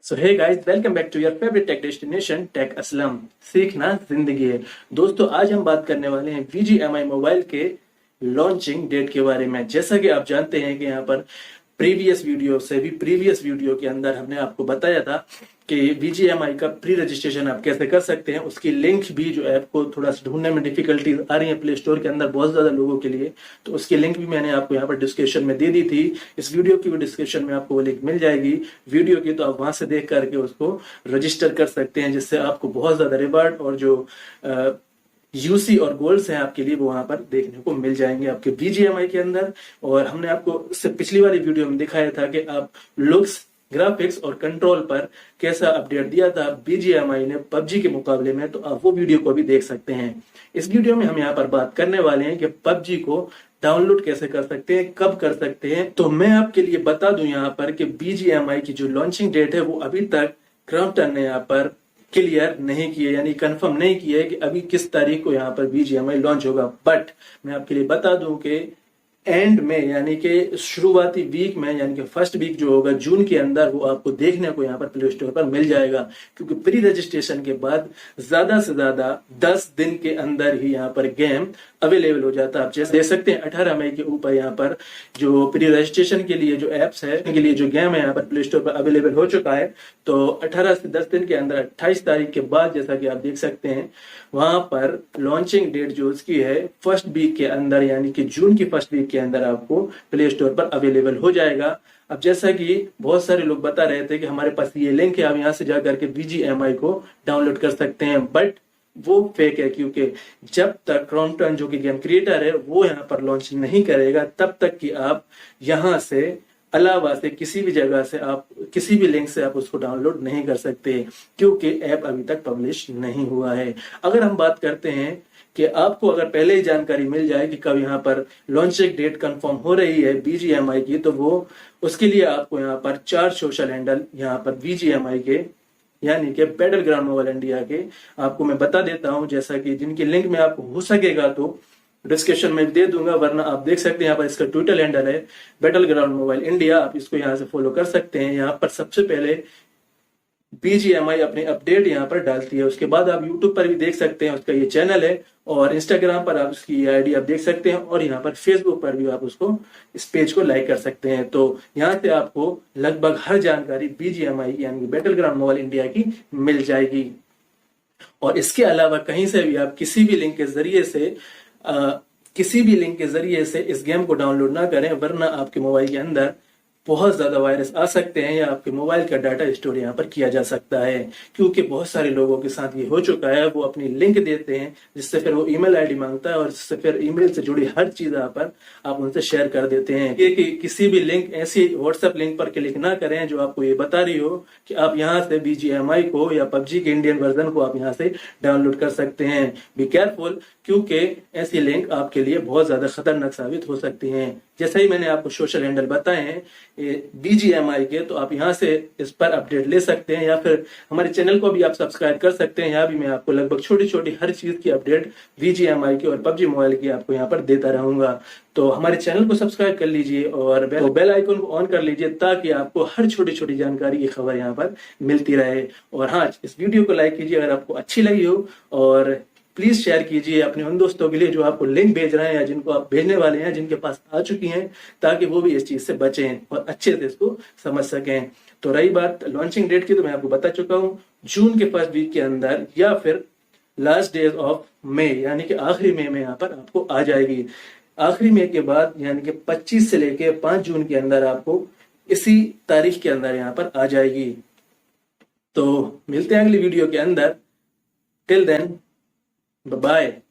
So hey guys, welcome back to your favourite tech destination tech Aslam. सीखना जिंदगी है। दोस्तों, आज हम बात करने वाले हैं BGMI मोबाइल के लॉन्चिंग डेट के बारे में। जैसा कि आप जानते हैं कि यहाँ पर प्रीवियस वीडियो के अंदर हमने आपको बताया था कि BGMI का प्री रजिस्ट्रेशन आप कैसे कर सकते हैं। उसकी लिंक भी जो ऐप को थोड़ा सा ढूंढने में डिफिकल्टी आ रही है प्ले स्टोर के अंदर बहुत ज्यादा लोगों के लिए, तो उसकी लिंक भी मैंने आपको यहाँ पर डिस्क्रिप्शन में दे दी थी। इस वीडियो की डिस्क्रिप्शन में आपको वो लिंक मिल जाएगी वीडियो की, तो आप वहां से देख करके उसको रजिस्टर कर सकते हैं, जिससे आपको बहुत ज्यादा रिवार्ड और जो यूसी और गोल्स हैं आपके लिए वो वहां पर देखने को मिल जाएंगे आपके BGMI के अंदर। और हमने आपको इससे पिछली वाली वीडियो में दिखाया था कि आप लुक्स, ग्राफिक्स और कंट्रोल पर कैसा अपडेट दिया था BGMI ने PUBG के मुकाबले में, तो आप वो वीडियो को भी देख सकते हैं। इस वीडियो में हम यहाँ पर बात करने वाले हैं कि PUBG को डाउनलोड कैसे कर सकते हैं, कब कर सकते हैं। तो मैं आपके लिए बता दूं यहाँ पर कि BGMI की जो लॉन्चिंग डेट है वो अभी तक क्रॉम्पटन ने यहाँ पर क्लियर नहीं किए, यानी कंफर्म नहीं किया है कि अभी किस तारीख को यहाँ पर BGMI लॉन्च होगा। बट मैं आपके लिए बता दूं कि एंड में, यानी कि शुरुआती वीक में, यानी कि फर्स्ट वीक जो होगा जून के अंदर, वो आपको देखने को यहाँ पर प्ले स्टोर पर मिल जाएगा। क्योंकि प्री रजिस्ट्रेशन के बाद ज्यादा से ज्यादा 10 दिन के अंदर ही यहाँ पर गेम अवेलेबल हो जाता है। आप जैसे देख सकते हैं 18 मई के ऊपर यहाँ पर जो प्री रजिस्ट्रेशन के लिए जो एप्स है, के लिए जो गेम है यहाँ पर प्ले स्टोर पर अवेलेबल हो चुका है। तो 18 से 10 दिन के अंदर 28 तारीख के बाद, जैसा कि आप देख सकते हैं, वहां पर लॉन्चिंग डेट जो उसकी है फर्स्ट वीक के अंदर, यानी कि जून की फर्स्ट वीक के अंदर आपको प्ले स्टोर पर अवेलेबल हो जाएगा। अब जैसा कि बहुत सारे लोग बता रहे थे कि हमारे पास ये लिंक है, आप यहाँ से जाकर के BGMI को डाउनलोड कर सकते हैं, बट वो फेक है। क्योंकि जब तक क्रॉम्पटन जो कि गेम क्रिएटर है वो यहाँ पर लॉन्च नहीं करेगा, तब तक कि आप यहाँ से अलावा से किसी भी जगह से, आप किसी भी लिंक से आप उसको डाउनलोड नहीं कर सकते, क्योंकि ऐप अभी तक पब्लिश नहीं हुआ है। अगर हम बात करते हैं कि आपको अगर पहले ही जानकारी मिल जाए कि कब यहाँ पर लॉन्चिंग डेट कंफर्म हो रही है BGMI की, तो वो उसके लिए आपको यहाँ पर 4 सोशल हैंडल यहाँ पर BGMI के, यानी कि बैटल ग्राउंड मोबाइल इंडिया के, आपको मैं बता देता हूं, जैसा कि जिनकी लिंक में आपको हो सकेगा तो डिस्क्रिप्शन में दे दूंगा, वरना आप देख सकते हैं यहाँ पर इसका ट्विटर हैंडल है बैटल ग्राउंड मोबाइल इंडिया, आप इसको यहाँ से फॉलो कर सकते हैं। यहाँ पर सबसे पहले BGMI अपने अपडेट यहाँ पर डालती है, उसके बाद आप यूट्यूब पर भी देख सकते हैं, उसका ये चैनल है, और इंस्टाग्राम पर आप उसकी आईडी आप देख सकते हैं, और यहाँ पर फेसबुक पर भी आप उसको, इस पेज को लाइक कर सकते हैं। तो यहाँ से आपको लगभग हर जानकारी BGMI यानी बैटल ग्राउंड मोबाइल इंडिया की मिल जाएगी। और इसके अलावा कहीं से भी आप किसी भी लिंक के जरिए से इस गेम को डाउनलोड ना करें, वरना आपके मोबाइल के अंदर बहुत ज्यादा वायरस आ सकते हैं या आपके मोबाइल का डाटा स्टोर यहाँ पर किया जा सकता है। क्योंकि बहुत सारे लोगों के साथ ये हो चुका है, वो अपनी लिंक देते हैं, जिससे फिर वो ईमेल आईडी मांगता है, और जिससे फिर ईमेल से जुड़ी हर चीज आप उनसे शेयर कर देते हैं। कि किसी भी लिंक, ऐसी व्हाट्सएप लिंक पर क्लिक ना करें जो आपको ये बता रही हो कि आप यहाँ से BGMI को या PUBG के इंडियन वर्जन को आप यहाँ से डाउनलोड कर सकते हैं। बी केयरफुल, क्योंकि ऐसी लिंक आपके लिए बहुत ज्यादा खतरनाक साबित हो सकती हैं। जैसे ही मैंने आपको सोशल हैंडल बताए हैं BGMI के, तो आप यहाँ से इस पर अपडेट ले सकते हैं, या फिर हमारे चैनल को भी आप सब्सक्राइब कर सकते हैं। यहाँ भी मैं आपको लगभग छोटी छोटी हर चीज की अपडेट BGMI की और PUBG मोबाइल की आपको यहाँ पर देता रहूंगा। तो हमारे चैनल को सब्सक्राइब कर लीजिए और बेल आइकन को ऑन कर लीजिए, ताकि आपको हर छोटी छोटी जानकारी की खबर यहाँ पर मिलती रहे। और हाँ, इस वीडियो को लाइक कीजिए अगर आपको अच्छी लगी हो, और प्लीज शेयर कीजिए अपने उन दोस्तों के लिए जो आपको लिंक भेज रहे हैं या जिनको आप भेजने वाले हैं, जिनके पास आ चुकी हैं, ताकि वो भी इस चीज से बचें और अच्छे से इसको समझ सकें। तो रही बात लॉन्चिंग डेट की, तो मैं आपको बता चुका हूं, जून के फर्स्ट वीक के अंदर या फिर लास्ट डेज ऑफ मई, यानी कि आखिरी मई में यहाँ पर आपको आ जाएगी। आखिरी मई के बाद यानी कि 25 से लेके 5 जून के अंदर आपको इसी तारीख के अंदर यहाँ पर आ जाएगी। तो मिलते हैं अगली वीडियो के अंदर। Till then, bye bye.